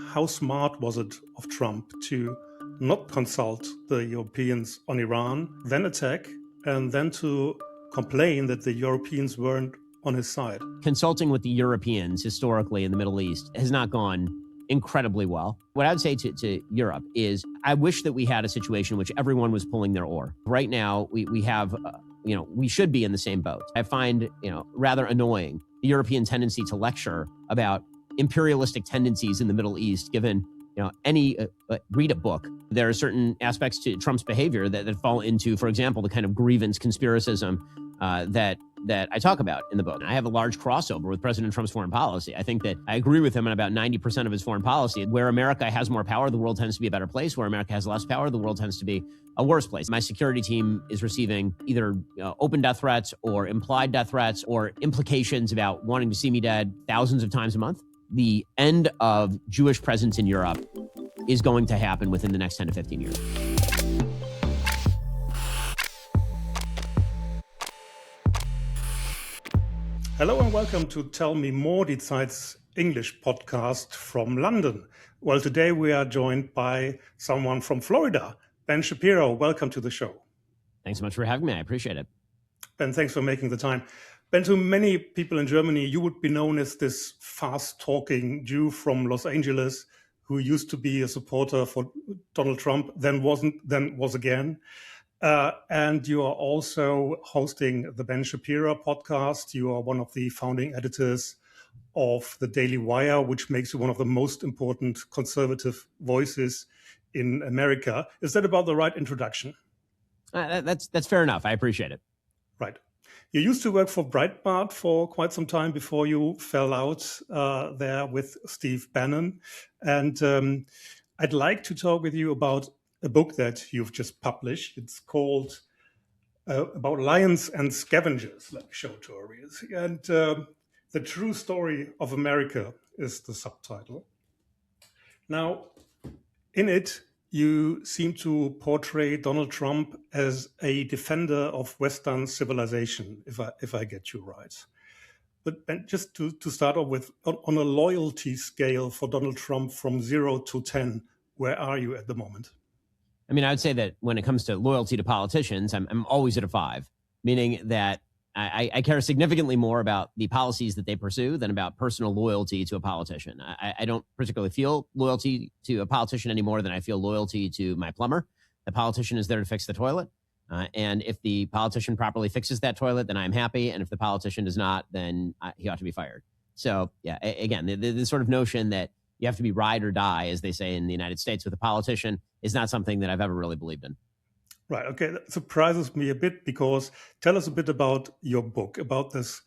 how smart was it of Trump to not consult the Europeans on Iran, then attack, and then to complain that the Europeans weren't on his side? Consulting with the Europeans historically in the Middle East has not gone incredibly well. What I would say to Europe is I wish that we had a situation in which everyone was pulling their oar. Right now, we have, we should be in the same boat. I find, rather annoying the European tendency to lecture about imperialistic tendencies in the Middle East, given, read a book. There are certain aspects to Trump's behavior that fall into, for example, the kind of grievance conspiracism that I talk about in the book. I have a large crossover with President Trump's foreign policy. I think that I agree with him on about 90% of his foreign policy. Where America has more power, the world tends to be a better place. Where America has less power, the world tends to be a worse place. My security team is receiving either open death threats or implied death threats or implications about wanting to see me dead thousands of times a month. The end of Jewish presence in Europe is going to happen within the next 10 to 15 years. Hello and welcome to Tell Me More, die Zeit's English podcast from London. Well, today we are joined by someone from Florida, Ben Shapiro. Welcome to the show. Thanks so much for having me. I appreciate it. Ben, thanks for making the time. Ben, to many people in Germany, you would be known as this fast-talking Jew from Los Angeles who used to be a supporter for Donald Trump, then wasn't, then was again. And you are also hosting the Ben Shapiro podcast. You are one of the founding editors of the Daily Wire, which makes you one of the most important conservative voices in America. Is that about the right introduction? That's fair enough. I appreciate it. Right. You used to work for Breitbart for quite some time before you fell out there with Steve Bannon. And I'd like to talk with you about a book that you've just published. It's called About Lions and Scavengers. Let me show it to our readers. And The True Story of America is the subtitle. Now, in it, you seem to portray Donald Trump as a defender of Western civilization, if I get you right. But Ben, just to start off with, on a loyalty scale for Donald Trump from 0 to 10, where are you at the moment? I mean, I would say that when it comes to loyalty to politicians, I'm always at a 5, meaning that I care significantly more about the policies that they pursue than about personal loyalty to a politician. I don't particularly feel loyalty to a politician any more than I feel loyalty to my plumber. The politician is there to fix the toilet. And if the politician properly fixes that toilet, then I'm happy. And if the politician does not, then he ought to be fired. So, yeah, again, the sort of notion that you have to be ride or die, as they say in the United States with a politician, is not something that I've ever really believed in. Right. Okay. That surprises me a bit because tell us a bit about your book, about this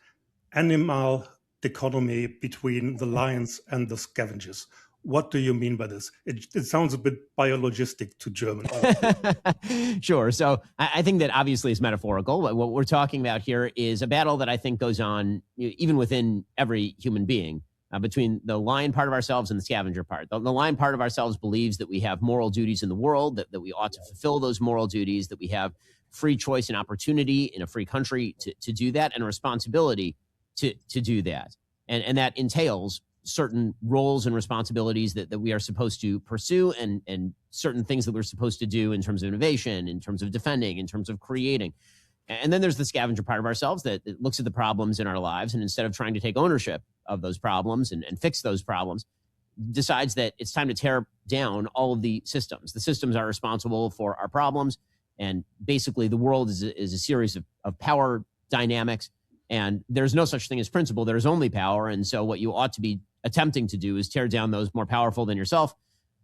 animal dichotomy between the lions and the scavengers. What do you mean by this? It sounds a bit biologistic to German. Sure. So I think that obviously is metaphorical. What we're talking about here is a battle that I think goes on even within every human being. Between the lion part of ourselves and the scavenger part. The lion part of ourselves believes that we have moral duties in the world, that we ought to fulfill those moral duties, that we have free choice and opportunity in a free country to do that, and a responsibility to do that. And that entails certain roles and responsibilities that we are supposed to pursue and certain things that we're supposed to do in terms of innovation, in terms of defending, in terms of creating. And then there's the scavenger part of ourselves that looks at the problems in our lives and instead of trying to take ownership of those problems and fix those problems, decides that it's time to tear down all of the systems. The systems are responsible for our problems. And basically the world is a series of power dynamics. And there's no such thing as principle. There's only power. And so what you ought to be attempting to do is tear down those more powerful than yourself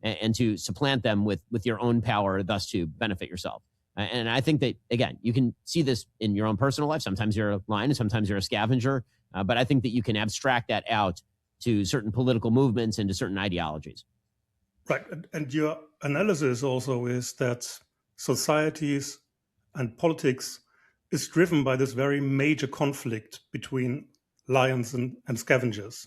and to supplant them with your own power, thus to benefit yourself. And I think that, again, you can see this in your own personal life. Sometimes you're a lion, sometimes you're a scavenger. But I think that you can abstract that out to certain political movements and to certain ideologies. Right. And your analysis also is that societies and politics is driven by this very major conflict between lions and scavengers.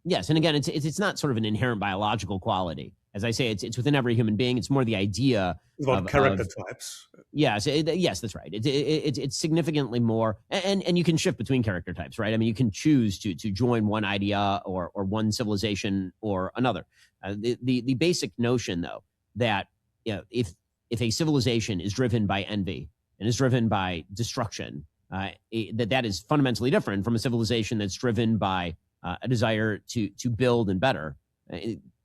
Yes, and again, it's not sort of an inherent biological quality. As I say, it's within every human being. It's more the idea About character types. Yes, yes, that's right. It's significantly more, and you can shift between character types, right? I mean, you can choose to join one idea or one civilization or another. The basic notion, though, that if a civilization is driven by envy and is driven by destruction, that is fundamentally different from a civilization that's driven by a desire to build and better.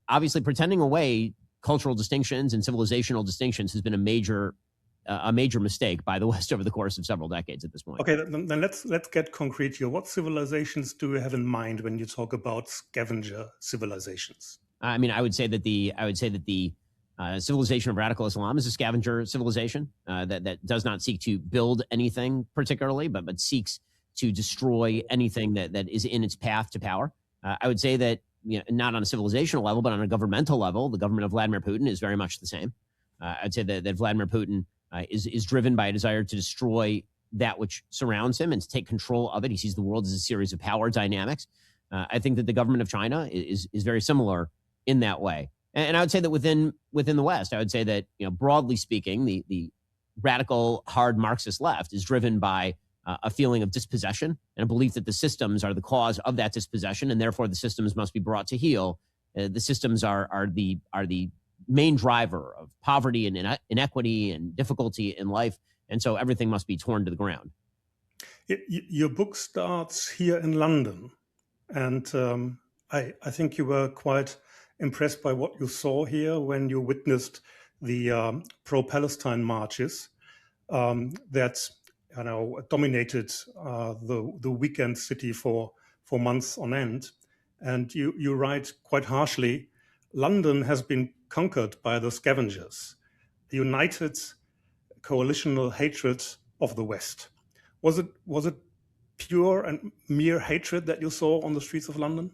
Obviously, pretending away cultural distinctions and civilizational distinctions has been a major mistake by the West over the course of several decades at this point. Okay, then let's get concrete here. What civilizations do you have in mind when you talk about scavenger civilizations? I mean, I would say that the civilization of radical Islam is a scavenger civilization that does not seek to build anything particularly, but seeks to destroy anything that is in its path to power. I would say that not on a civilizational level, but on a governmental level, the government of Vladimir Putin is very much the same. I'd say that Vladimir Putin is driven by a desire to destroy that which surrounds him and to take control of it. He sees the world as a series of power dynamics. I think that the government of China is very similar in that way. And I would say that within the West, I would say that broadly speaking, the radical hard Marxist left is driven by a feeling of dispossession and a belief that the systems are the cause of that dispossession, and therefore the systems must be brought to heel. The systems are the main driver of poverty and inequity and difficulty in life, and so everything must be torn to the ground. Your book starts here in London, and I think you were quite impressed by what you saw here when you witnessed the pro-Palestine marches that dominated the weekend city for months on end. And you write quite harshly, London has been conquered by the Scavengers, the united coalitional hatred of the West. Was it pure and mere hatred that you saw on the streets of London?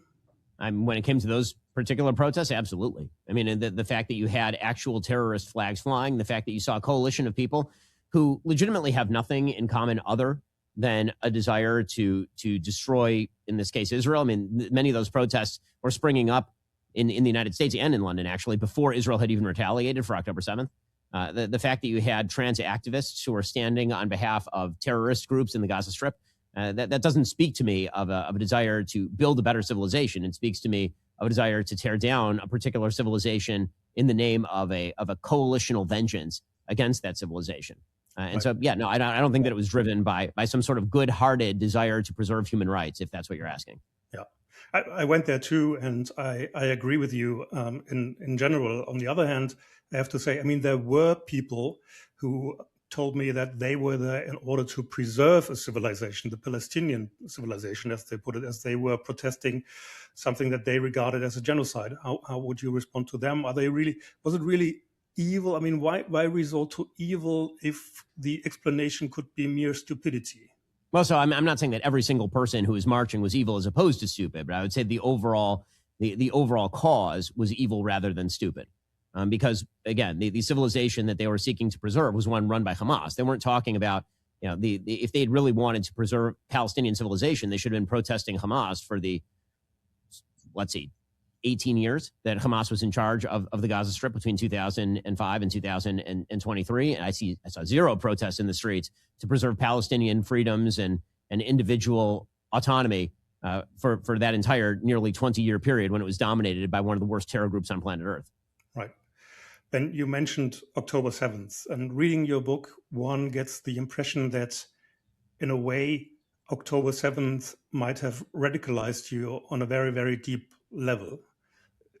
When it came to those particular protests, absolutely. I mean, the fact that you had actual terrorist flags flying, the fact that you saw a coalition of people who legitimately have nothing in common other than a desire to destroy, in this case, Israel. I mean, many of those protests were springing up in the United States and in London, actually, before Israel had even retaliated for October 7th. The fact that you had trans activists who were standing on behalf of terrorist groups in the Gaza Strip, that doesn't speak to me of a desire to build a better civilization. It speaks to me of a desire to tear down a particular civilization in the name of a coalitional vengeance against that civilization. And so, yeah, no, I don't think that it was driven by some sort of good-hearted desire to preserve human rights, if that's what you're asking. Yeah, I went there too, and I agree with you in general. On the other hand, I have to say, I mean, there were people who told me that they were there in order to preserve a civilization, the Palestinian civilization, as they put it, as they were protesting something that they regarded as a genocide. How would you respond to them? Was it really evil? I mean, why resort to evil if the explanation could be mere stupidity? Well, so I'm not saying that every single person who was marching was evil as opposed to stupid, but I would say the overall cause was evil rather than stupid. Because again, the civilization that they were seeking to preserve was one run by Hamas. They weren't talking about, if they had really wanted to preserve Palestinian civilization, they should have been protesting Hamas for the, let's see, 18 years that Hamas was in charge of the Gaza Strip between 2005 and 2023. And I saw zero protests in the streets to preserve Palestinian freedoms and individual autonomy for that entire nearly 20-year period when it was dominated by one of the worst terror groups on planet Earth. Right. Ben, you mentioned October 7th, and reading your book, one gets the impression that in a way, October 7th might have radicalized you on a very, very deep level.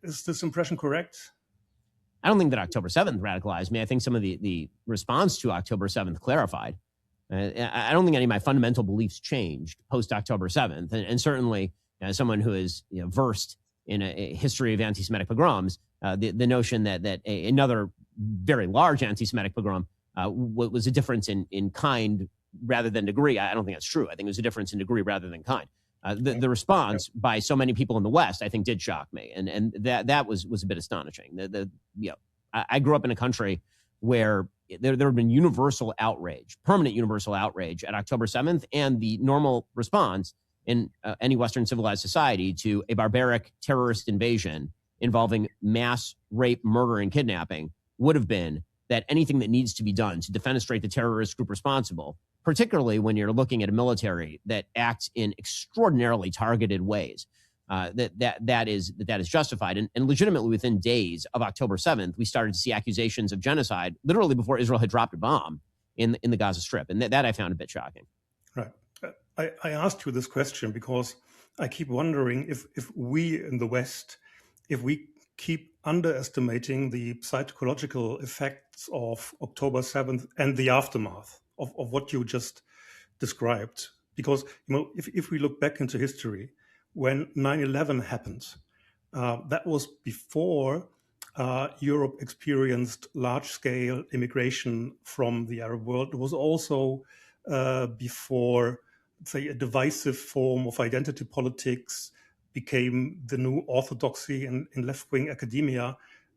Is this impression correct? I don't think that October 7th radicalized me. I think some of the response to October 7th clarified. I don't think any of my fundamental beliefs changed post October 7th. And certainly, as someone who is versed in a history of anti-Semitic pogroms, the notion that another very large anti-Semitic pogrom was a difference in kind rather than degree, I don't think that's true. I think it was a difference in degree rather than kind. The response by so many people in the West, I think, did shock me, and that was a bit astonishing. I grew up in a country where there had been universal outrage, permanent universal outrage at October 7th, and the normal response in any Western civilized society to a barbaric terrorist invasion involving mass rape, murder, and kidnapping would have been that anything that needs to be done to defenestrate the terrorist group responsible, particularly when you're looking at a military that acts in extraordinarily targeted ways, that is justified. And legitimately within days of October 7th, we started to see accusations of genocide literally before Israel had dropped a bomb in the Gaza Strip. And that I found a bit shocking. Right. I asked you this question because I keep wondering if we in the West, if we keep underestimating the psychological effects of October 7th and the aftermath of what you just described. Because, if we look back into history, when 9/11 happened, that was before Europe experienced large-scale immigration from the Arab world. It was also before, say, a divisive form of identity politics became the new orthodoxy in left-wing academia.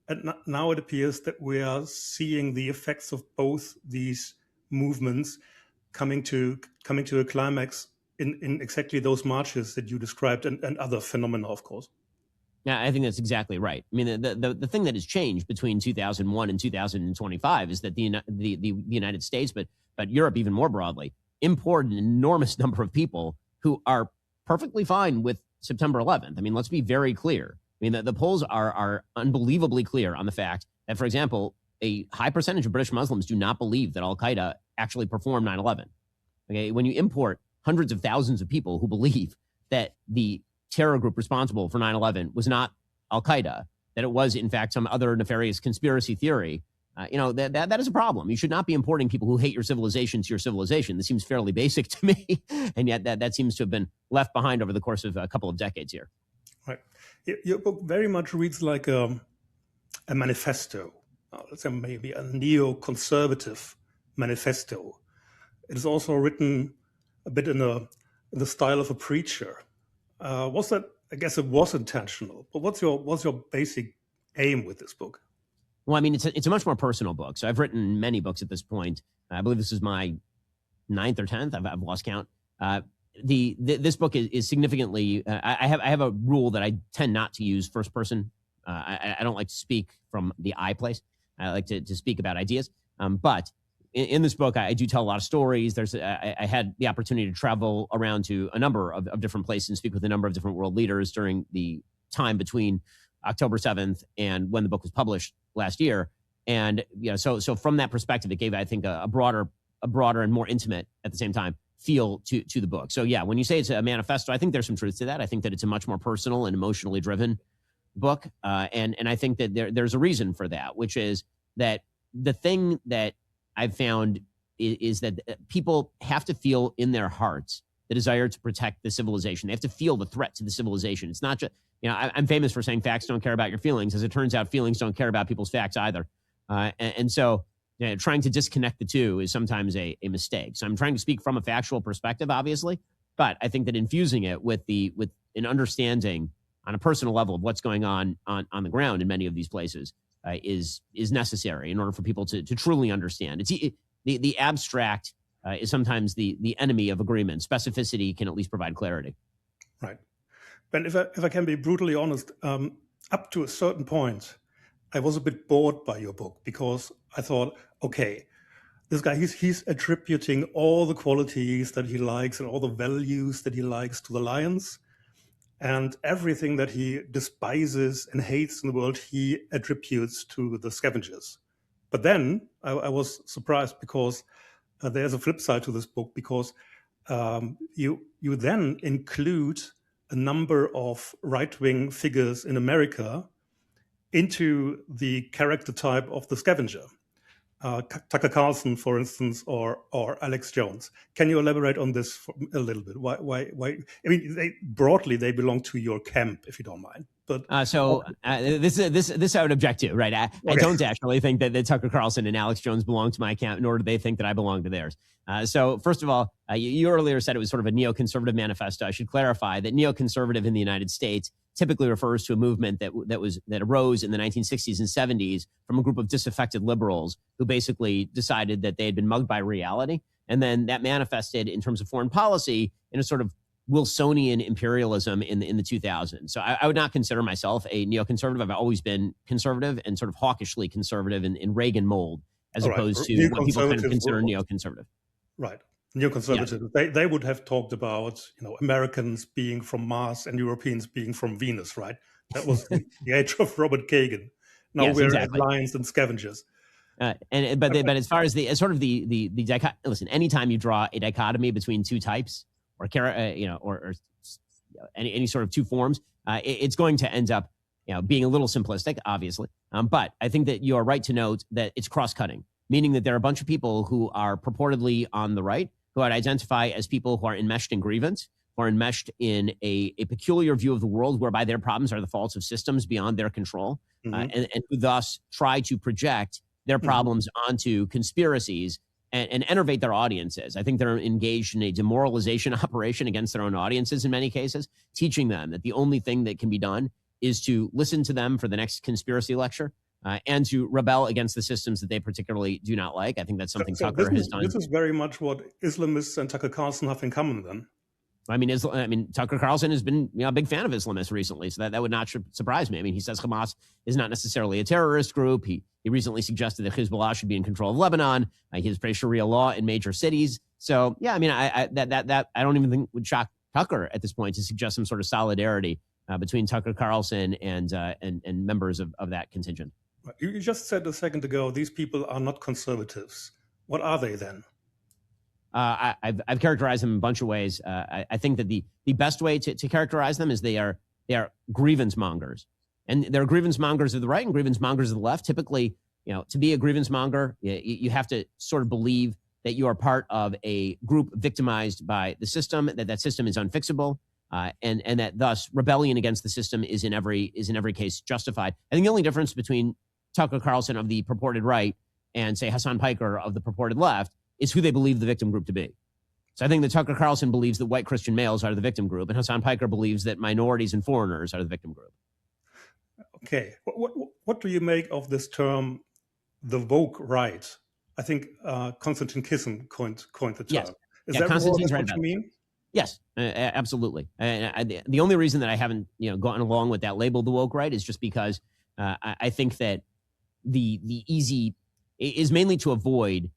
And now it appears that we are seeing the effects of both these movements coming to a climax in exactly those marches that you described and other phenomena, of course. Yeah, I think that's exactly right. I mean, the thing that has changed between 2001 and 2025 is that the United States, but Europe even more broadly, imported an enormous number of people who are perfectly fine with September 11th. I mean, let's be very clear. I mean, the polls are unbelievably clear on the fact that, for example, a high percentage of British Muslims do not believe that Al-Qaeda actually performed 9/11. Okay, when you import hundreds of thousands of people who believe that the terror group responsible for 9/11 was not Al-Qaeda, that it was in fact some other nefarious conspiracy theory, that is a problem. You should not be importing people who hate your civilization to your civilization. This seems fairly basic to me, and yet that seems to have been left behind over the course of a couple of decades here. Right. Your book very much reads like a manifesto, let's say maybe a neo-conservative manifesto. It is also written a bit in the style of a preacher. Was that? I guess it was intentional. But what's your basic aim with this book? Well, I mean, it's a much more personal book. So I've written many books at this point. I believe this is my 9th or 10th. I've lost count. This book is significantly. I have a rule that I tend not to use first person. I don't like to speak from the I place. I like to speak about ideas. But in this book, I do tell a lot of stories. I had the opportunity to travel around to a number of different places and speak with a number of different world leaders during the time between October 7th and when the book was published last year. And so from that perspective, it gave, I think, a broader and more intimate at the same time feel to the book. So yeah, when you say it's a manifesto, I think there's some truth to that. I think that it's a much more personal and emotionally driven book. And I think that there's a reason for that, which is that the thing that I've found is that people have to feel in their hearts the desire to protect the civilization. They have to feel the threat to the civilization. It's not just, I'm famous for saying facts don't care about your feelings. As it turns out, feelings don't care about people's facts either. And so trying to disconnect the two is sometimes a mistake. So I'm trying to speak from a factual perspective, obviously, but I think that infusing it with an understanding on a personal level of what's going on the ground in many of these places is necessary in order for people to truly understand. It's the abstract is sometimes the enemy of agreement. Specificity can at least provide clarity. Right. Ben, if I can be brutally honest, up to a certain point, I was a bit bored by your book because I thought, okay, this guy, he's attributing all the qualities that he likes and all the values that he likes to the Lions, and everything that he despises and hates in the world, he attributes to the Scavengers. But then I was surprised because there's a flip side to this book, because you then include a number of right-wing figures in America into the character type of the Scavenger. Tucker Carlson, for instance, or Alex Jones. Can you elaborate on this a little bit? Why? I mean, broadly, they belong to your camp, if you don't mind. But this I would object to, right? I don't actually think that Tucker Carlson and Alex Jones belong to my camp, nor do they think that I belong to theirs. So first of all, you earlier said it was sort of a neoconservative manifesto. I should clarify that neoconservative in the United States typically refers to a movement that arose in the 1960s and 70s from a group of disaffected liberals who basically decided that they had been mugged by reality. And then that manifested in terms of foreign policy in a sort of Wilsonian imperialism in the 2000s. So I would not consider myself a neoconservative. I've always been conservative and sort of hawkishly conservative in Reagan mold, as opposed to what people kind of consider neoconservative. Right. Neoconservatives, they would have talked about, Americans being from Mars and Europeans being from Venus, right? That was the age of Robert Kagan. Now Yes, we're exactly. at Lions and Scavengers. But as far as the sort of the dichotomy, listen, anytime you draw a dichotomy between two types or any sort of two forms, it's going to end up being a little simplistic, obviously. But I think that you are right to note that it's cross-cutting, meaning that there are a bunch of people who are purportedly on the right who I'd identify as people who are enmeshed in grievance, who are enmeshed in a peculiar view of the world whereby their problems are the faults of systems beyond their control, and who thus try to project their problems onto conspiracies and enervate their audiences. I think they're engaged in a demoralization operation against their own audiences in many cases, teaching them that the only thing that can be done is to listen to them for the next conspiracy lecture and to rebel against the systems that they particularly do not like. I think that's something Tucker has done. This is very much what Islamists and Tucker Carlson have in common then. I mean, Tucker Carlson has been a big fan of Islamists recently, so that would not surprise me. I mean, he says Hamas is not necessarily a terrorist group. He recently suggested that Hezbollah should be in control of Lebanon. He has praised Sharia law in major cities. So yeah, I mean, I don't even think would shock Tucker at this point to suggest some sort of solidarity between Tucker Carlson and members of that contingent. You just said a second ago these people are not conservatives. What are they then? I've characterized them in a bunch of ways. I think that the best way to characterize them is they are grievance mongers, and they're grievance mongers of the right and grievance mongers of the left. Typically, to be a grievance monger, you have to sort of believe that you are part of a group victimized by the system, that system is unfixable, and that thus rebellion against the system is in every case justified. I think the only difference between Tucker Carlson of the purported right and say Hassan Piker of the purported left is who they believe the victim group to be. So I think that Tucker Carlson believes that white Christian males are the victim group, and Hassan Piker believes that minorities and foreigners are the victim group. Okay. What do you make of this term, the woke right? I think Konstantin Kisin coined the term. Yes. Is that Konstantin's what you mean? Yes, absolutely. The only reason that I haven't gone along with that label, the woke right, is just because I think that the easy is mainly to avoid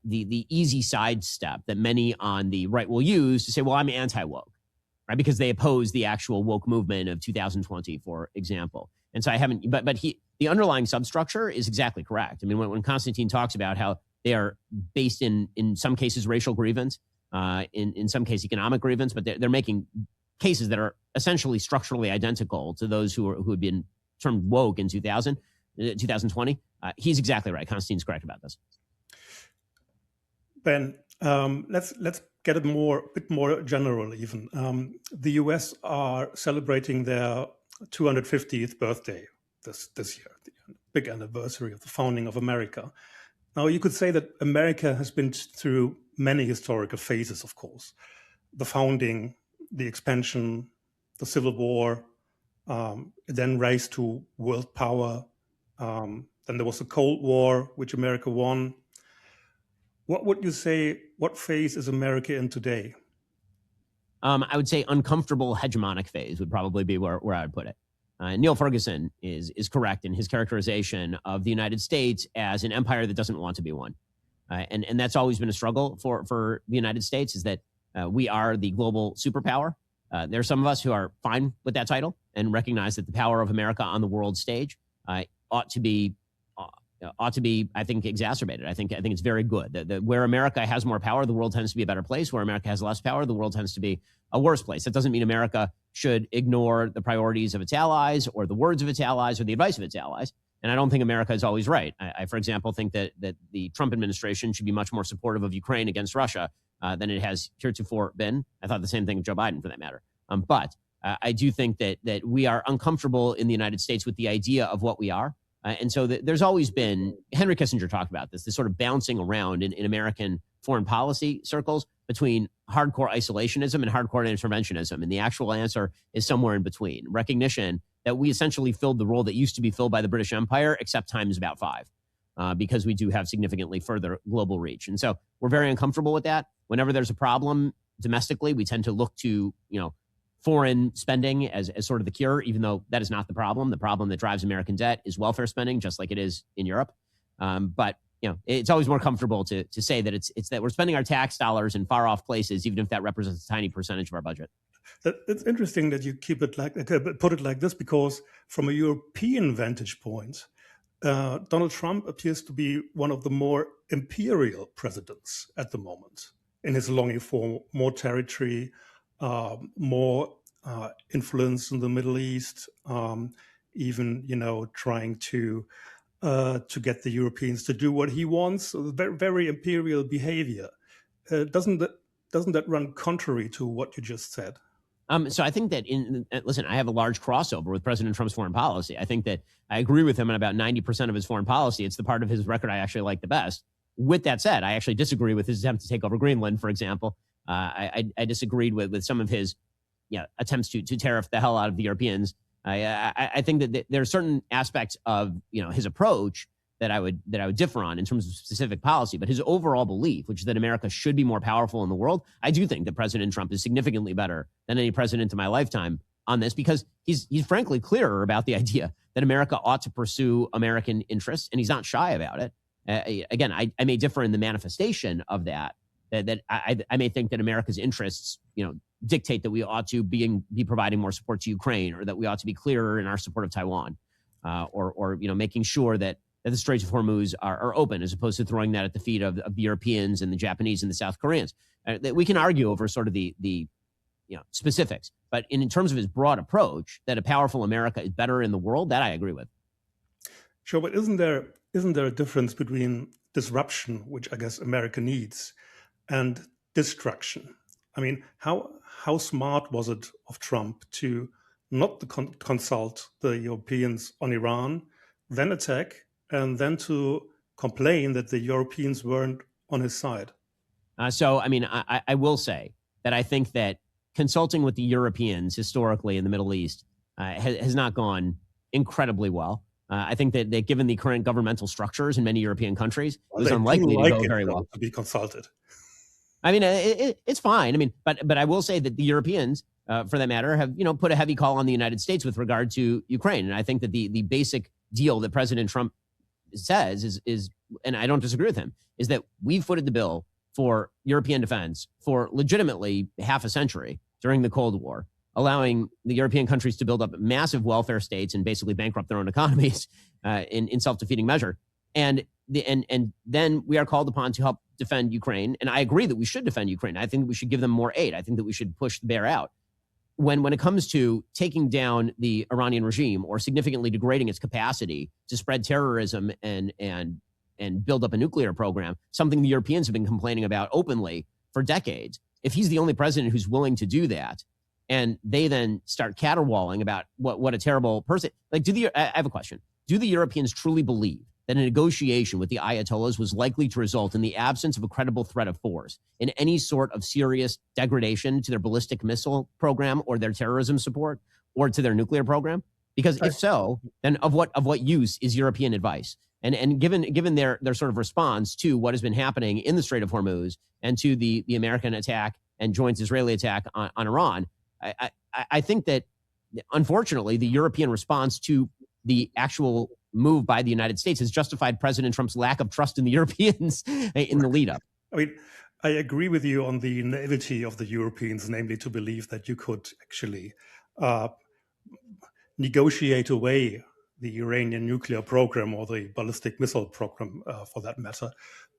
the easy sidestep that many on the right will use to say, well, I'm anti-woke, right? Because they oppose the actual woke movement of 2020, for example. And so I haven't, but the underlying substructure is exactly correct. I mean, when Constantine talks about how they are based in some cases racial grievance, in some cases economic grievance, but they're making cases that are essentially structurally identical to those who had been termed woke in 2020. He's exactly right. Constantine's correct about this. Ben, let's get it a bit more general even. The US are celebrating their 250th birthday this year, the big anniversary of the founding of America. Now, you could say that America has been through many historical phases, of course. The founding, the expansion, the Civil War, then raised to world power. Then there was the Cold War, which America won. What would you say, what phase is America in today? I would say uncomfortable hegemonic phase would probably be where I would put it. Neil Ferguson is correct in his characterization of the United States as an empire that doesn't want to be one. And that's always been a struggle for the United States, is that we are the global superpower. There are some of us who are fine with that title and recognize that the power of America on the world stage ought to be, I think, exacerbated. I think it's very good that where America has more power, the world tends to be a better place. Where America has less power, the world tends to be a worse place. That doesn't mean America should ignore the priorities of its allies or the words of its allies or the advice of its allies. And I don't think America is always right. I for example, think that the Trump administration should be much more supportive of Ukraine against Russia than it has heretofore been. I thought the same thing of Joe Biden, for that matter. But I do think that we are uncomfortable in the United States with the idea of what we are. And so there's always been, Henry Kissinger talked about this sort of bouncing around in American foreign policy circles between hardcore isolationism and hardcore interventionism. And the actual answer is somewhere in between. Recognition that we essentially filled the role that used to be filled by the British Empire, except times about 5, because we do have significantly further global reach. And so we're very uncomfortable with that. Whenever there's a problem domestically. We tend to look to, foreign spending as sort of the cure, even though that is not the problem. The problem that drives American debt is welfare spending, just like it is in Europe. But it's always more comfortable to say that it's that we're spending our tax dollars in far off places, even if that represents a tiny percentage of our budget. It's interesting that you put it like this, because from a European vantage point, Donald Trump appears to be one of the more imperial presidents at the moment, in his longing for more territory, more influence in the Middle East, even trying to get the Europeans to do what he wants. Very, very imperial behavior. Doesn't that run contrary to what you just said? So I think that listen, I have a large crossover with President Trump's foreign policy. I think that I agree with him on about 90% of his foreign policy. It's the part of his record I actually like the best. With that said, I actually disagree with his attempt to take over Greenland, for example. I disagreed with some of his attempts to tariff the hell out of the Europeans. I think that there are certain aspects of his approach that I would differ on in terms of specific policy, but his overall belief, which is that America should be more powerful in the world, I do think that President Trump is significantly better than any president in my lifetime on this, because he's frankly clearer about the idea that America ought to pursue American interests, and he's not shy about it. Again, I may differ in the manifestation of that I may think that America's interests, dictate that we ought to be providing more support to Ukraine, or that we ought to be clearer in our support of Taiwan, or making sure that the Straits of Hormuz are open, as opposed to throwing that at the feet of the Europeans and the Japanese and the South Koreans. That we can argue over sort of the specifics, but in terms of his broad approach, that a powerful America is better in the world, that I agree with. Sure, but isn't there a difference between disruption, which I guess America needs, and destruction? I mean, how smart was it of Trump to not consult the Europeans on Iran, then attack, and then to complain that the Europeans weren't on his side? I will say that I think that consulting with the Europeans historically in the Middle East has not gone incredibly well. I think that given the current governmental structures in many European countries, it was unlikely to go very well. To be consulted. I mean, it's fine. I mean, but I will say that the Europeans, for that matter, have put a heavy call on the United States with regard to Ukraine, and I think that the basic deal that President Trump says is, and I don't disagree with him, is that we've footed the bill for European defense for legitimately half a century during the Cold War, allowing the European countries to build up massive welfare states and basically bankrupt their own economies in self-defeating measure. And then we are called upon to help defend Ukraine. And I agree that we should defend Ukraine. I think we should give them more aid. I think that we should push the bear out. When it comes to taking down the Iranian regime or significantly degrading its capacity to spread terrorism and build up a nuclear program, something the Europeans have been complaining about openly for decades, if he's the only president who's willing to do that, and they then start caterwauling about what a terrible person, like, I have a question. Do the Europeans truly believe that a negotiation with the Ayatollahs was likely to result in the absence of a credible threat of force in any sort of serious degradation to their ballistic missile program or their terrorism support or to their nuclear program? Because if so, then of what use is European advice? And given their sort of response to what has been happening in the Strait of Hormuz and to the American attack and joint Israeli attack on Iran, I think that, unfortunately, the European response to the actual move by the United States has justified President Trump's lack of trust in the Europeans in the lead up. I mean, I agree with you on the naivety of the Europeans, namely to believe that you could actually negotiate away the Iranian nuclear program or the ballistic missile program, for that matter.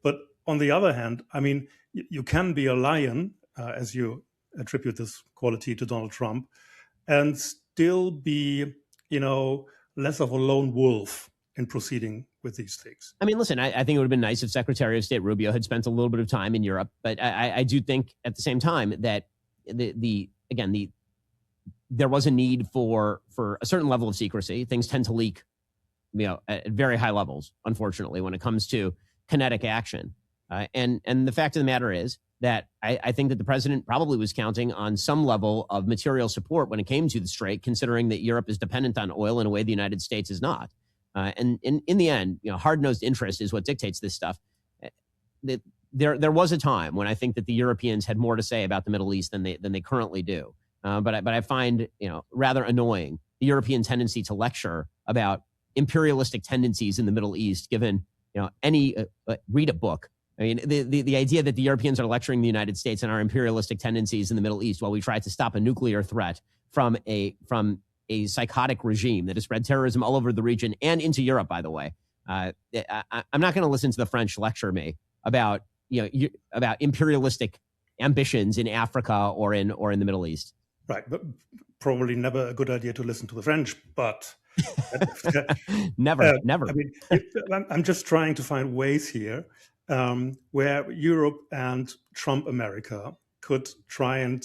But on the other hand, I mean, you can be a lion, as you attribute this quality to Donald Trump, and still be, less of a lone wolf in proceeding with these things. I mean, listen, I think it would have been nice if Secretary of State Rubio had spent a little bit of time in Europe, but I do think at the same time that there was a need for a certain level of secrecy. Things tend to leak, at very high levels, unfortunately, when it comes to kinetic action. And the fact of the matter is that I think that the president probably was counting on some level of material support when it came to the Strait, considering that Europe is dependent on oil in a way the United States is not. And in the end, hard-nosed interest is what dictates this stuff. The there was a time when I think that the Europeans had more to say about the Middle East than they currently do. But I find, rather annoying the European tendency to lecture about imperialistic tendencies in the Middle East, given, read a book. I mean, the idea that the Europeans are lecturing the United States on our imperialistic tendencies in the Middle East while we try to stop a nuclear threat from a psychotic regime that has spread terrorism all over the region and into Europe, by the way. I'm not going to listen to the French lecture me about about imperialistic ambitions in Africa or in the Middle East. Right, but probably never a good idea to listen to the French, but never. I mean, I'm just trying to find ways here where Europe and Trump America could try and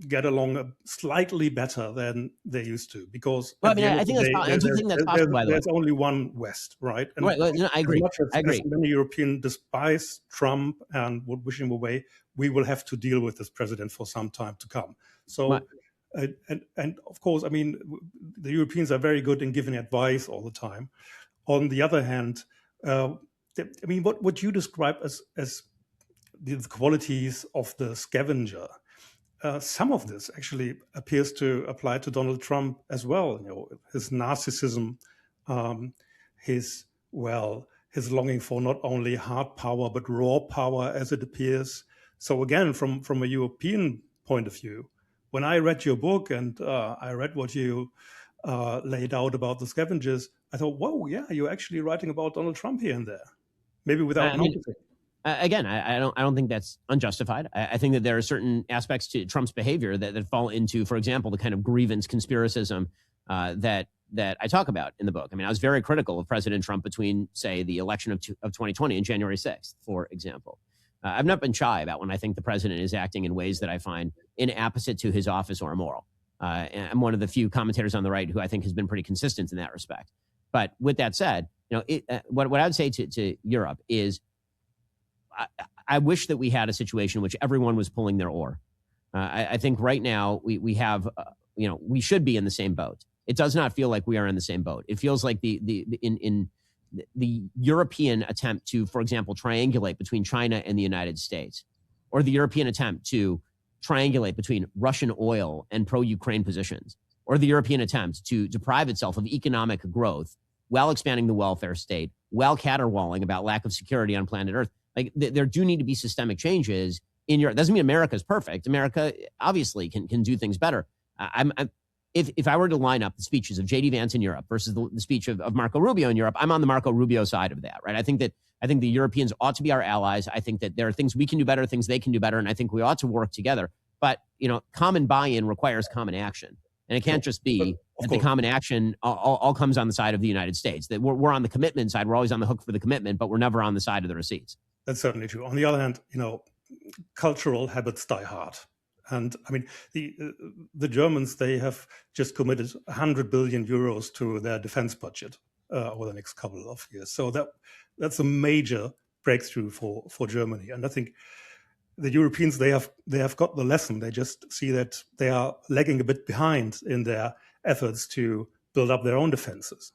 get along slightly better than they used to, because I think that's possible. By the way, there's only one West, right? And right. No, I agree. As many Europeans despise Trump and would wish him away, we will have to deal with this president for some time to come. So, and of course, I mean, the Europeans are very good in giving advice all the time. On the other hand, I mean, what you describe as the qualities of the scavenger, some of this actually appears to apply to Donald Trump as well. His narcissism, his longing for not only hard power but raw power, as it appears. So again, from a European point of view, when I read your book and I read what you laid out about the Scavengers, I thought, whoa, yeah, you're actually writing about Donald Trump here and there, maybe without noticing. Again, I don't think that's unjustified. I think that there are certain aspects to Trump's behavior that fall into, for example, the kind of grievance conspiracism that I talk about in the book. I mean, I was very critical of President Trump between, say, the election of 2020 and January 6th, for example. I've not been shy about when I think the president is acting in ways that I find inapposite to his office or immoral. And I'm one of the few commentators on the right who I think has been pretty consistent in that respect. But with that said, what I would say to Europe is, I wish that we had a situation in which everyone was pulling their oar. I think right now we have, we should be in the same boat. It does not feel like we are in the same boat. It feels like the European attempt to, for example, triangulate between China and the United States, or the European attempt to triangulate between Russian oil and pro-Ukraine positions, or the European attempt to deprive itself of economic growth while expanding the welfare state, while caterwauling about lack of security on planet Earth. Like, there do need to be systemic changes in Europe. Doesn't mean America is perfect. America obviously can do things better. If I were to line up the speeches of J.D. Vance in Europe versus the speech of Marco Rubio in Europe, I'm on the Marco Rubio side of that, right? I think the Europeans ought to be our allies. I think that there are things we can do better, things they can do better, and I think we ought to work together. But common buy-in requires common action, and it can't just be that the common action all comes on the side of the United States. That we're on the commitment side. We're always on the hook for the commitment, but we're never on the side of the receipts. That's certainly true. On the other hand, cultural habits die hard. And I mean, the Germans, they have just committed 100 billion euros to their defense budget over the next couple of years. So that's a major breakthrough for Germany. And I think the Europeans, they have got the lesson. They just see that they are lagging a bit behind in their efforts to build up their own defenses.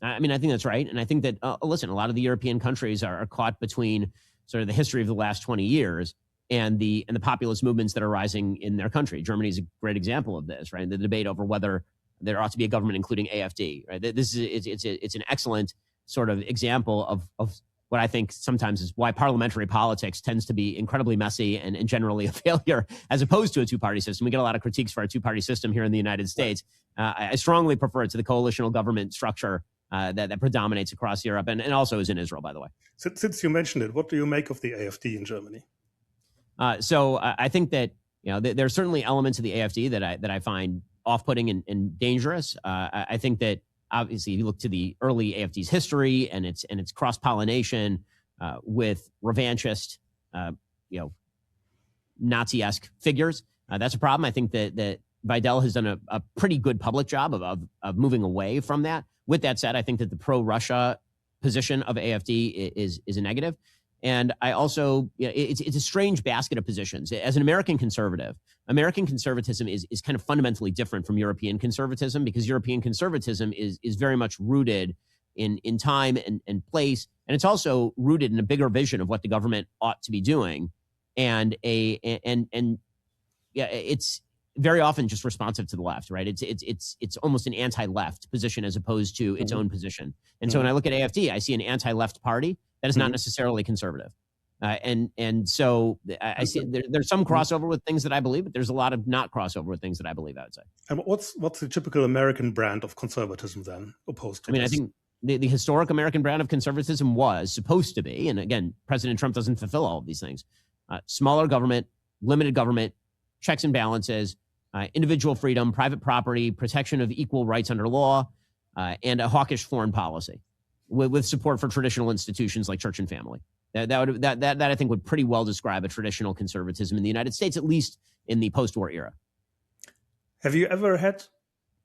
I mean, I think that's right. And I think that, listen, a lot of the European countries are caught between sort of the history of the last 20 years and the populist movements that are rising in their country. Germany is a great example of this, right? The debate over whether there ought to be a government including AfD, right? It's an excellent sort of example of what I think sometimes is why parliamentary politics tends to be incredibly messy and generally a failure, as opposed to a two-party system. We get a lot of critiques for our two-party system here in the United States. I strongly prefer it to the coalitional government structure that predominates across Europe and also is in Israel, by the way. Since you mentioned it, what do you make of the AfD in Germany? So I think that there are certainly elements of the AfD that I find off-putting and dangerous. I think that obviously if you look to the early AfD's history and its cross-pollination with revanchist, Nazi-esque figures, that's a problem. I think that Vidal has done a pretty good public job of moving away from that. With that said, I think that the pro-Russia position of AfD is a negative. And I also, it's a strange basket of positions. As an American conservative, American conservatism is kind of fundamentally different from European conservatism, because European conservatism is very much rooted in time and place and it's also rooted in a bigger vision of what the government ought to be doing, and it's very often just responsive to the left, right? It's almost an anti-left position as opposed to its own position. And so when I look at AfD, I see an anti-left party that is not necessarily conservative. And so I see there's some crossover with things that I believe, but there's a lot of not crossover with things that I believe, I would say. And what's the typical American brand of conservatism then, opposed to this? I think the historic American brand of conservatism was supposed to be, and again, President Trump doesn't fulfill all of these things, smaller government, limited government, checks and balances, individual freedom, private property, protection of equal rights under law, and a hawkish foreign policy with support for traditional institutions like church and family. That I think would pretty well describe a traditional conservatism in the United States, at least in the post-war era. Have you ever had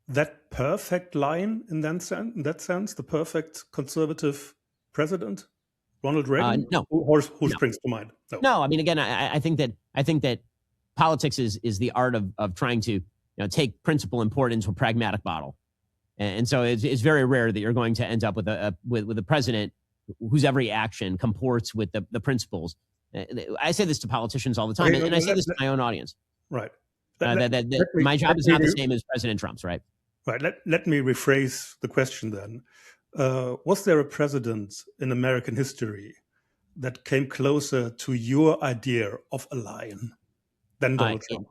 that perfect line in that sense, the perfect conservative president, Ronald Reagan? No. Who springs to mind? No. I mean, again, I think that politics is the art of trying to take principle and pour it into a pragmatic bottle, and so it's very rare that you're going to end up with a president whose every action comports with the principles. I say this to politicians all the time, and I say this to my own audience. Right. My job is not the same as President Trump's, right? Right. Let me rephrase the question then. Was there a president in American history that came closer to your idea of a lion than Donald Trump?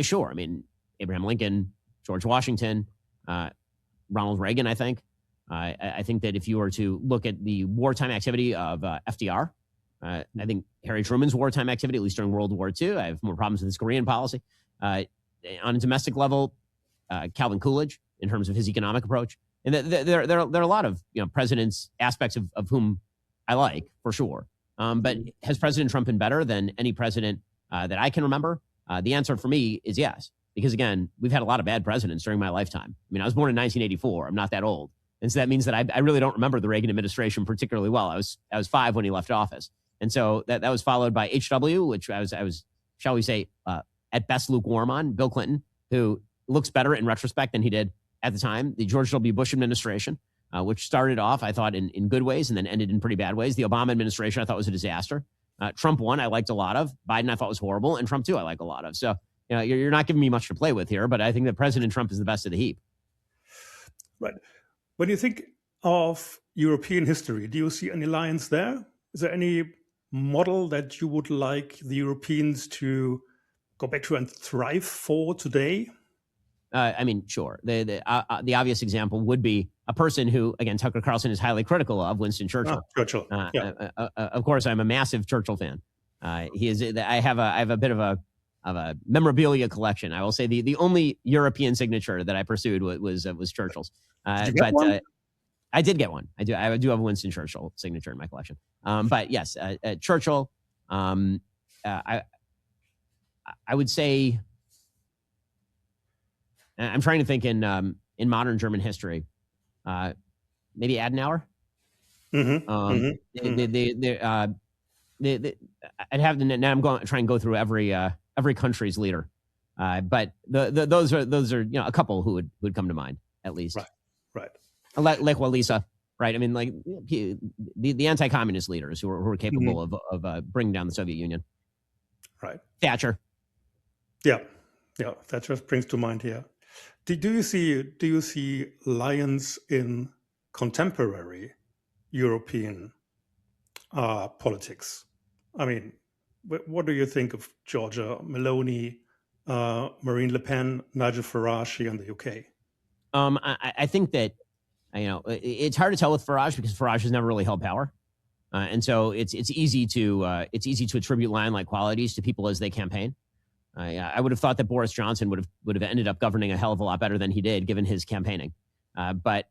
Sure. I mean, Abraham Lincoln, George Washington, Ronald Reagan, I think. I think that if you were to look at the wartime activity of FDR, I think Harry Truman's wartime activity, at least during World War II, I have more problems with his Korean policy. On a domestic level, Calvin Coolidge, in terms of his economic approach. And there are a lot of presidents, aspects of whom I like, for sure. But has President Trump been better than any president that I can remember? The answer for me is yes. Because, again, we've had a lot of bad presidents during my lifetime. I mean, I was born in 1984. I'm not that old. And so that means that I really don't remember the Reagan administration particularly well. I was 5 when he left office. And so that was followed by H.W., which I was, shall we say, at best lukewarm on, Bill Clinton, who looks better in retrospect than he did at the time. The George W. Bush administration, which started off, I thought, in good ways and then ended in pretty bad ways. The Obama administration, I thought, was a disaster. Trump 1, I liked a lot of. Biden, I thought, was horrible. And Trump 2, I like a lot of. So you're not giving me much to play with here, but I think that President Trump is the best of the heap. Right. When you think of European history, do you see any lines there? Is there any model that you would like the Europeans to go back to and thrive for today? I mean, sure. The obvious example would be a person who, again, Tucker Carlson is highly critical of, Winston Churchill. Churchill. Of course, I'm a massive Churchill fan. He is. I have a bit of a memorabilia collection. I will say the only European signature that I pursued was Churchill's. Did you get one? I did get one. I do have a Winston Churchill signature in my collection. But yes, Churchill. I would say. I'm trying to think in modern German history. Maybe Adenauer. I'd have to. Now I'm going to try and go through every country's leader. But those are a couple who would come to mind at least. Right. Lech Walesa, right? I mean, like the anti-communist leaders who were capable of bringing down the Soviet Union. Right. Thatcher. Yeah, Thatcher springs to mind here. Do you see lions in contemporary European politics? I mean, what do you think of Giorgia Meloni, Marine Le Pen, Nigel Farage here in the UK? I think that it's hard to tell with Farage because Farage has never really held power, and so it's easy to attribute lion-like qualities to people as they campaign. I would have thought that Boris Johnson would have ended up governing a hell of a lot better than he did, given his campaigning. But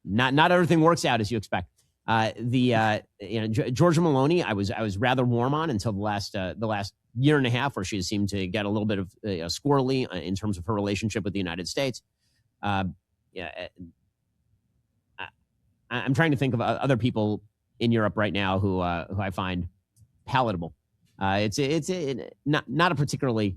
not everything works out as you expect. Giorgia Meloni, I was rather warm on until the last year and a half, where she seemed to get a little bit of squirrely in terms of her relationship with the United States. I'm trying to think of other people in Europe right now who I find palatable. It's not a particularly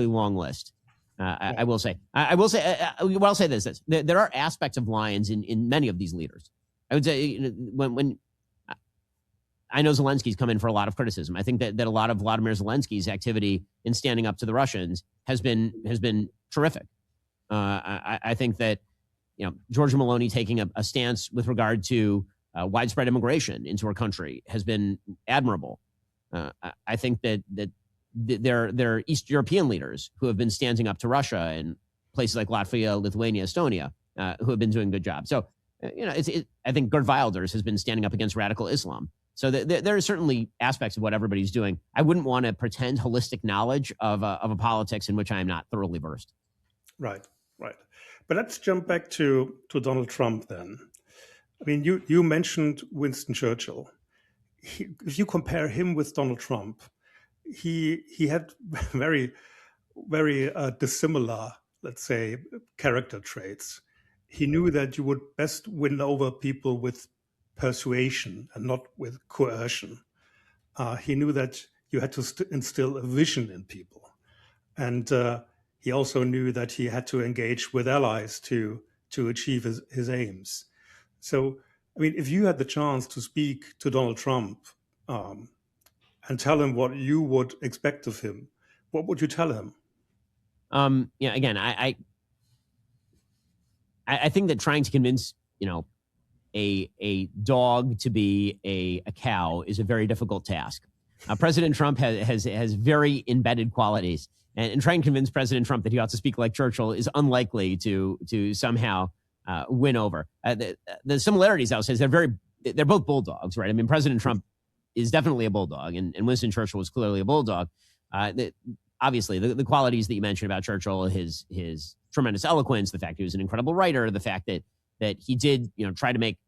long list. I will say. Well, I'll say this: there are aspects of Lions in many of these leaders. I would say when I know Zelensky's come in for a lot of criticism. I think that a lot of Vladimir Zelensky's activity in standing up to the Russians has been terrific. I think that Giorgia Meloni taking a stance with regard to widespread immigration into her country has been admirable. I think that there are East European leaders who have been standing up to Russia in places like Latvia, Lithuania, Estonia, who have been doing a good job. So, I think Gerd Wilders has been standing up against radical Islam. So there are certainly aspects of what everybody's doing. I wouldn't want to pretend holistic knowledge of a politics in which I am not thoroughly versed. Right. But let's jump back to Donald Trump then. I mean, you mentioned Winston Churchill. If you compare him with Donald Trump, he had very, very dissimilar, let's say, character traits. He knew that you would best win over people with persuasion and not with coercion. He knew that you had to instill a vision in people. And he also knew that he had to engage with allies to achieve his aims. So, I mean, if you had the chance to speak to Donald Trump and tell him what you would expect of him, what would you tell him? Again, I think that trying to convince, a dog to be a cow is a very difficult task. President Trump has very embedded qualities, and trying to convince President Trump that he ought to speak like Churchill is unlikely to somehow win over. The similarities, I would say, is they're both bulldogs, right? I mean, President Trump is definitely a bulldog, and Winston Churchill was clearly a bulldog. Obviously, the qualities that you mentioned about Churchill, his tremendous eloquence, the fact he was an incredible writer, the fact that he did try to make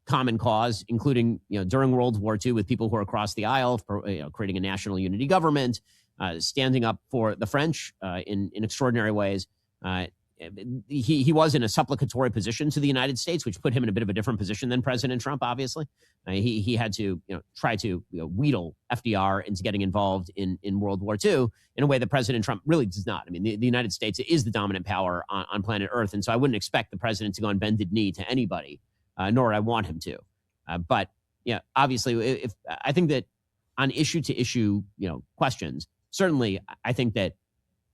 common cause, including during World War II with people who are across the aisle, for, creating a national unity government, standing up for the French in extraordinary ways. He was in a supplicatory position to the United States, which put him in a bit of a different position than President Trump, obviously. He had to try to wheedle FDR into getting involved in World War II in a way that President Trump really does not. I mean, the United States is the dominant power on planet Earth, and so I wouldn't expect the president to go on bended knee to anybody, nor would I want him to. But obviously, if I think that on issue to issue questions, certainly I think that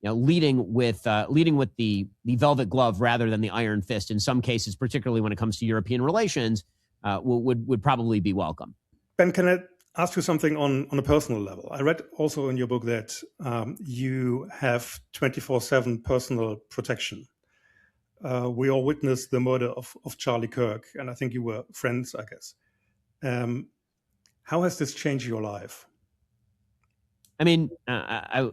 leading with the velvet glove rather than the iron fist in some cases, particularly when it comes to European relations, would probably be welcome. Ben, can I ask you something on a personal level? I read also in your book that you have 24/7 personal protection. We all witnessed the murder of Charlie Kirk, and I think you were friends, I guess. How has this changed your life? I mean, I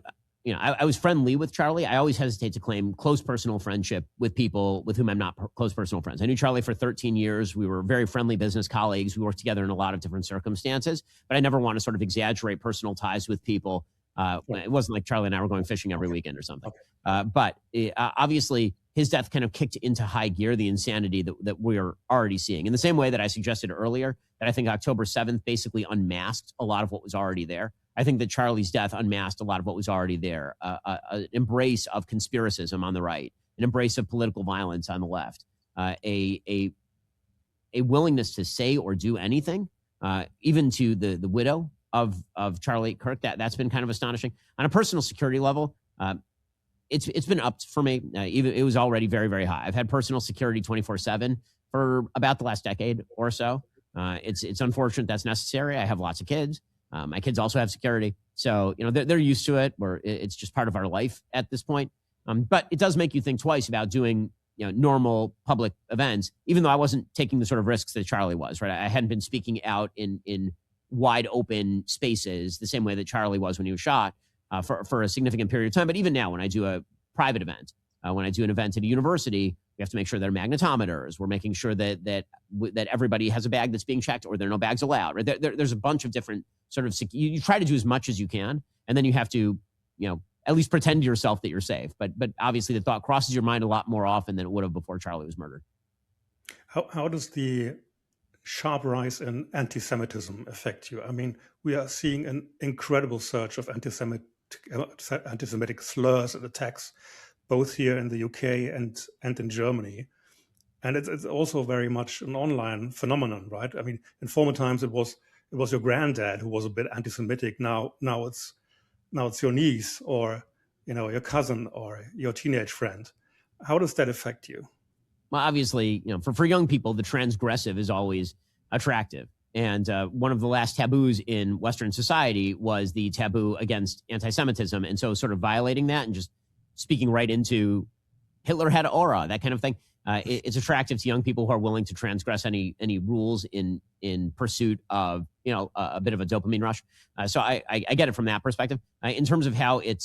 was friendly with Charlie. I always hesitate to claim close personal friendship with people with whom I'm not close personal friends. I knew Charlie for 13 years. We were very friendly business colleagues. We worked together in a lot of different circumstances, but I never want to sort of exaggerate personal ties with people. It wasn't like Charlie and I were going fishing every weekend or something. But obviously, his death kind of kicked into high gear the insanity that we're already seeing. In the same way that I suggested earlier, that I think October 7th basically unmasked a lot of what was already there. I think that Charlie's death unmasked a lot of what was already there. An embrace of conspiracism on the right, an embrace of political violence on the left, a willingness to say or do anything, even to the widow of Charlie Kirk. That's been kind of astonishing. On a personal security level, it's been upped for me. Even it was already very, very high. I've had personal security 24/7 for about the last decade or so. It's unfortunate that's necessary. I have lots of kids. My kids also have security. So, they're used to it, where it's just part of our life at this point. But it does make you think twice about doing, normal public events, even though I wasn't taking the sort of risks that Charlie was, right? I hadn't been speaking out in wide open spaces the same way that Charlie was when he was shot for a significant period of time. But even now, when I do a private event, when I do an event at a university, we have to make sure there are magnetometers. We're making sure that everybody has a bag that's being checked, or there are no bags allowed. Right? There's a bunch of different sort of, you try to do as much as you can, and then you have to, at least pretend to yourself that you're safe. But obviously the thought crosses your mind a lot more often than it would have before Charlie was murdered. How does the sharp rise in anti-Semitism affect you? I mean, we are seeing an incredible surge of anti-Semitic slurs and attacks, both here in the UK and in Germany. And it's also very much an online phenomenon, right? I mean, in former times it was your granddad who was a bit anti-Semitic. Now it's your niece, or your cousin, or your teenage friend. How does that affect you? Well, obviously, for young people, the transgressive is always attractive. And one of the last taboos in Western society was the taboo against anti-Semitism. And so sort of violating that and just speaking right into Hitler had aura, that kind of thing. It's attractive to young people who are willing to transgress any rules in pursuit of a bit of a dopamine rush. So I get it from that perspective. In terms of how it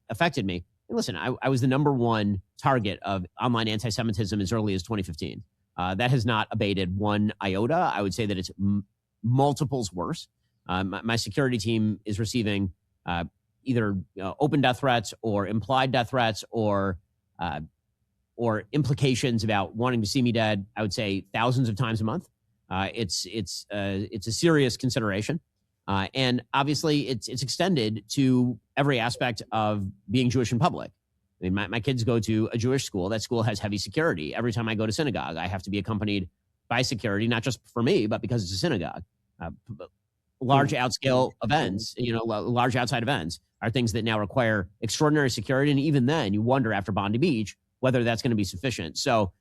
affected me, listen, I was the number one target of online anti-Semitism as early as 2015. That has not abated one iota. I would say that it's multiples worse. My security team is receiving either open death threats or implied death threats or implications about wanting to see me dead. I would say thousands of times a month. It's a serious consideration, and obviously it's extended to every aspect of being Jewish in public. I mean, my kids go to a Jewish school. That school has heavy security. Every time I go to synagogue, I have to be accompanied by security, not just for me, but because it's a synagogue. Large outscale events, large outside events are things that now require extraordinary security. And even then, you wonder after Bondi Beach whether that's going to be sufficient. So,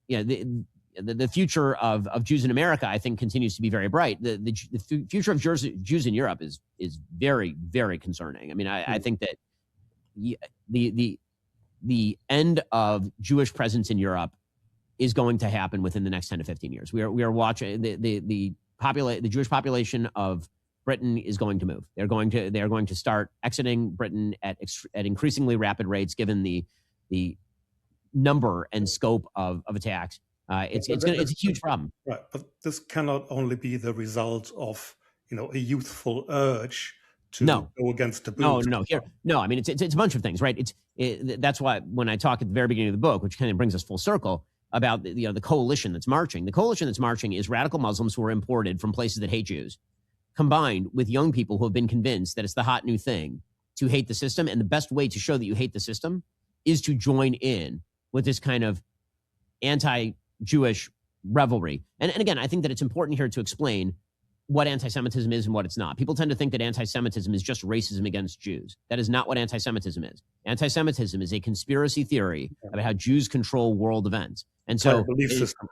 the future of Jews in America, I think, continues to be very bright. The future of Jews in Europe is very, very concerning. I mean, I think that the end of Jewish presence in Europe is going to happen within the next 10 to 15 years. We are watching the Jewish population of Britain is going to move. They are going to start exiting Britain at increasingly rapid rates, given the number and scope of attacks. It's a huge problem. Right, but this cannot only be the result of a youthful urge to go against the boot. No. I mean, it's a bunch of things, right? That's why when I talk at the very beginning of the book, which kind of brings us full circle about the coalition that's marching. The coalition that's marching is radical Muslims who are imported from places that hate Jews, combined with young people who have been convinced that it's the hot new thing to hate the system, and the best way to show that you hate the system is to join in with this kind of anti-Jewish revelry. And again, I think that it's important here to explain what anti-Semitism is and what it's not. People tend to think that anti-Semitism is just racism against Jews. That is not what anti-Semitism is. Anti-Semitism is a conspiracy theory about how Jews control world events. And so, belief system.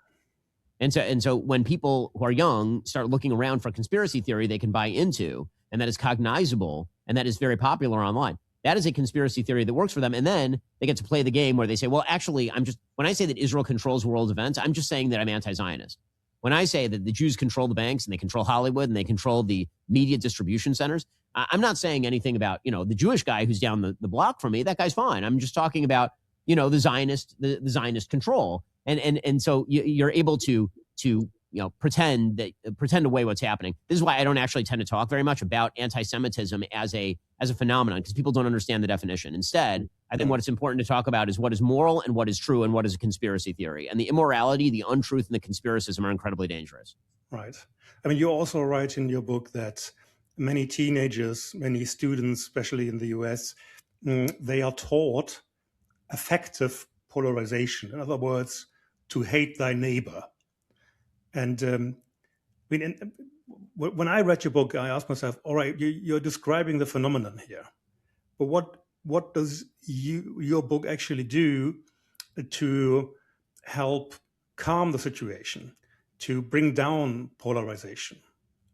And so when people who are young start looking around for a conspiracy theory they can buy into, and that is cognizable, and that is very popular online, that is a conspiracy theory that works for them. And then they get to play the game where they say, well, actually, when I say that Israel controls world events, I'm just saying that I'm anti-Zionist. When I say that the Jews control the banks and they control Hollywood and they control the media distribution centers, I'm not saying anything about, the Jewish guy who's down the block from me. That guy's fine. I'm just talking about, the Zionist control. And so you're able to pretend away what's happening. This is why I don't actually tend to talk very much about anti-Semitism as a phenomenon, because people don't understand the definition. Instead, I think what it's important to talk about is what is moral and what is true and what is a conspiracy theory. And the immorality, the untruth, and the conspiracism are incredibly dangerous. Right. I mean, you also write in your book that many teenagers, many students, especially in the US, they are taught affective polarization. In other words, to hate thy neighbor. And when I read your book, I asked myself, all right, you're describing the phenomenon here, but what does your book actually do to help calm the situation, to bring down polarization?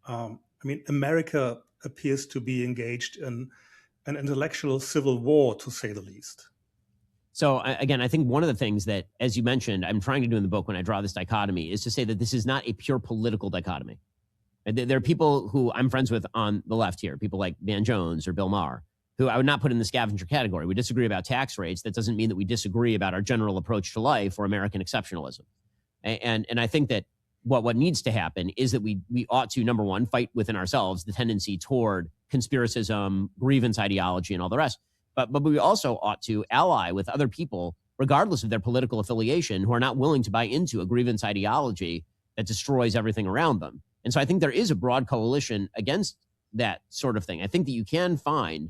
I mean, America appears to be engaged in an intellectual civil war, to say the least. So again, I think one of the things that, as you mentioned, I'm trying to do in the book when I draw this dichotomy is to say that this is not a pure political dichotomy. There are people who I'm friends with on the left here, people like Van Jones or Bill Maher, who I would not put in the scavenger category. We disagree about tax rates. That doesn't mean that we disagree about our general approach to life or American exceptionalism. And I think that what needs to happen is that we ought to, number one, fight within ourselves the tendency toward conspiracism, grievance ideology, and all the rest. But we also ought to ally with other people, regardless of their political affiliation, who are not willing to buy into a grievance ideology that destroys everything around them. And so I think there is a broad coalition against that sort of thing. I think that you can find,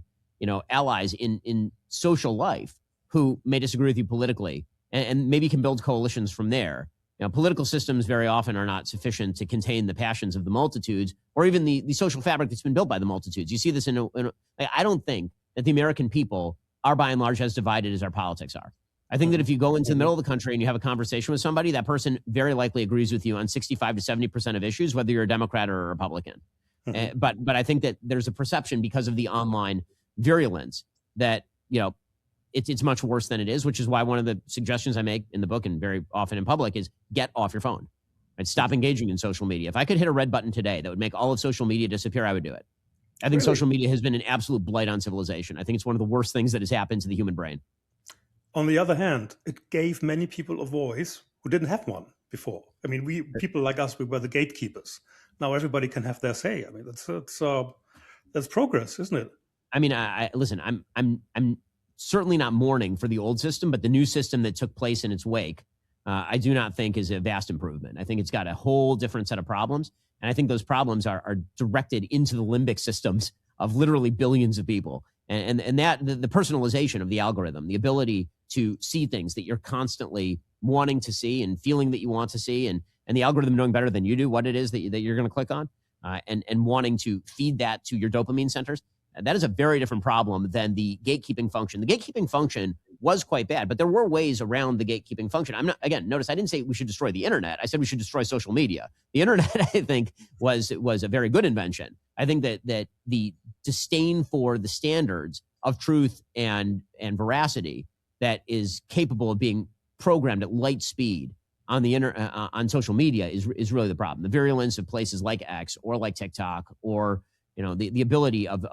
allies in social life who may disagree with you politically, and maybe can build coalitions from there. Political systems very often are not sufficient to contain the passions of the multitudes, or even the social fabric that's been built by the multitudes. You see this I don't think that the American people are by and large as divided as our politics are. I think that if you go into the middle of the country and you have a conversation with somebody, that person very likely agrees with you on 65 to 70% of issues, whether you're a Democrat or a Republican. But I think that there's a perception because of the online virulence that, it's much worse than it is, which is why one of the suggestions I make in the book and very often in public is get off your phone. Right? Stop engaging in social media. If I could hit a red button today that would make all of social media disappear, I would do it. I think social media has been an absolute blight on civilization. I think it's one of the worst things that has happened to the human brain. On the other hand, it gave many people a voice who didn't have one before. I mean, people like us, we were the gatekeepers. Now everybody can have their say. I mean, that's progress, isn't it? I mean, listen. I'm certainly not mourning for the old system, but the new system that took place in its wake, I do not think is a vast improvement. I think it's got a whole different set of problems. And I think those problems are directed into the limbic systems of literally billions of people. And that the personalization of the algorithm, the ability to see things that you're constantly wanting to see and feeling that you want to see, and the algorithm knowing better than you do what it is that you're going to click on, and wanting to feed that to your dopamine centers. That is a very different problem than the gatekeeping function. The gatekeeping function was quite bad, but there were ways around the gatekeeping function. Notice I didn't say we should destroy the internet. I said we should destroy social media. The internet, I think, was a very good invention. I think that the disdain for the standards of truth and veracity that is capable of being programmed at light speed on the on social media is really the problem. The virulence of places like X or like TikTok, or the ability of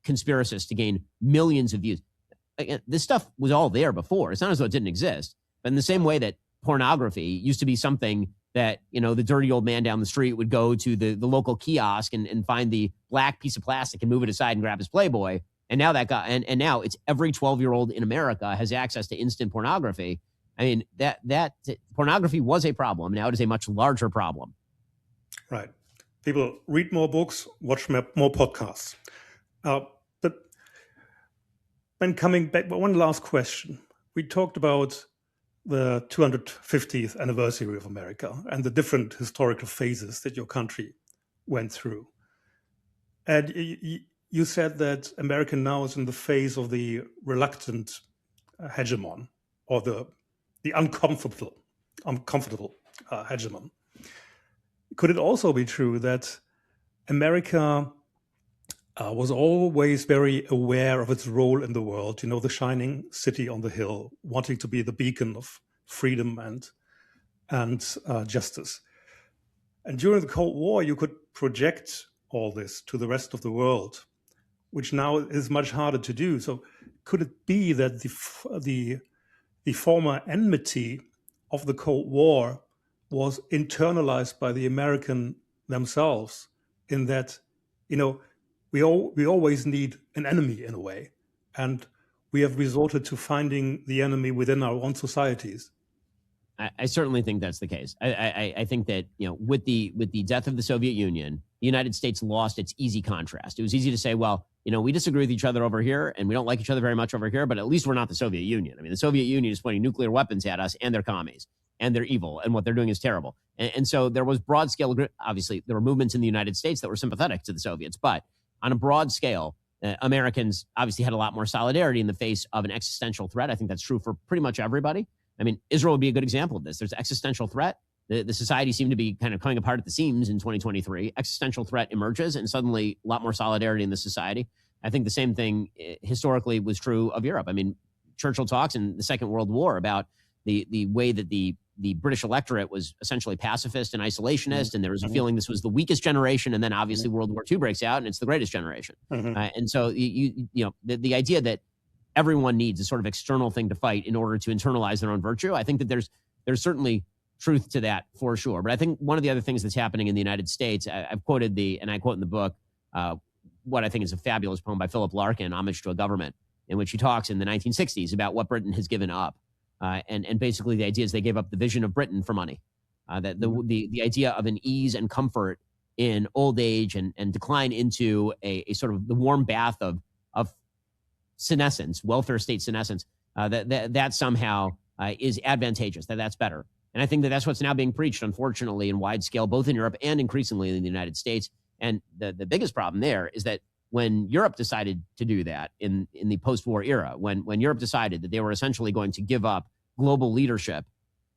conspiracists to gain millions of views. Again, this stuff was all there before. It's not as though it didn't exist. But in the same way that pornography used to be something that, the dirty old man down the street would go to the local kiosk and find the black piece of plastic and move it aside and grab his Playboy. And now that guy, and now it's every 12-year-old in America has access to instant pornography. I mean, that pornography was a problem. Now it is a much larger problem. Right. People read more books, watch more podcasts. But when coming back, one last question. We talked about the 250th anniversary of America and the different historical phases that your country went through. And you said that America now is in the phase of the reluctant hegemon, or the uncomfortable hegemon. Could it also be true that America was always very aware of its role in the world, the shining city on the hill, wanting to be the beacon of freedom and justice? And during the Cold War, you could project all this to the rest of the world, which now is much harder to do. So could it be that the former enmity of the Cold War was internalized by the American themselves, in that, we always need an enemy in a way, and we have resorted to finding the enemy within our own societies? I certainly think that's the case. I think that, with the death of the Soviet Union, the United States lost its easy contrast. It was easy to say, well, we disagree with each other over here and we don't like each other very much over here, but at least we're not the Soviet Union. I mean, the Soviet Union is pointing nuclear weapons at us, and they're commies, and they're evil, and what they're doing is terrible. And so there was broad scale, obviously there were movements in the United States that were sympathetic to the Soviets, but on a broad scale, Americans obviously had a lot more solidarity in the face of an existential threat. I think that's true for pretty much everybody. I mean, Israel would be a good example of this. There's existential threat. The society seemed to be kind of coming apart at the seams in 2023. Existential threat emerges, and suddenly a lot more solidarity in the society. I think the same thing historically was true of Europe. I mean, Churchill talks in the Second World War about the way that the British electorate was essentially pacifist and isolationist, and there was a feeling this was the weakest generation, and then obviously World War II breaks out, and it's the greatest generation. And so the idea that everyone needs a sort of external thing to fight in order to internalize their own virtue, I think that there's certainly truth to that for sure. But I think one of the other things that's happening in the United States, I've quoted and I quote in the book, what I think is a fabulous poem by Philip Larkin, Homage to a Government, in which he talks in the 1960s about what Britain has given up. And basically the idea is they gave up the vision of Britain for money. That the idea of an ease and comfort in old age and decline into a sort of the warm bath of senescence, welfare state senescence, that somehow is advantageous, that's better. And I think that's what's now being preached, unfortunately, in wide scale, both in Europe and increasingly in the United States. And the biggest problem there is that when Europe decided to do that in the post-war era, when Europe decided that they were essentially going to give up global leadership,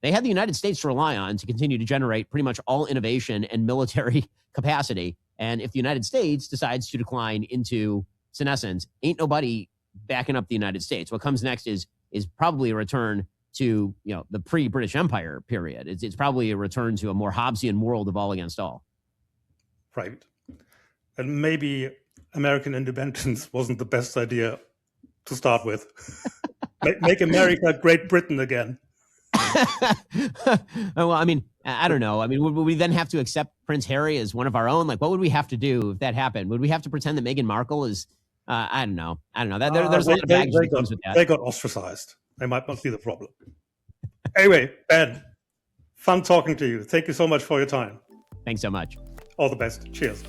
they had the United States to rely on to continue to generate pretty much all innovation and military capacity. And if the United States decides to decline into senescence, ain't nobody backing up the United States. What comes next is probably a return to the pre-British Empire period. It's probably a return to a more Hobbesian world of all against all. Right. And maybe American independence wasn't the best idea to start with. Make America Great Britain again. Well, I mean, I don't know. I mean, would we then have to accept Prince Harry as one of our own? Like, what would we have to do if that happened? Would we have to pretend that Meghan Markle is, I don't know. There's a lot of baggage that comes with that. They got ostracized. They might not be the problem. Anyway, Ben, fun talking to you. Thank you so much for your time. Thanks so much. All the best. Cheers.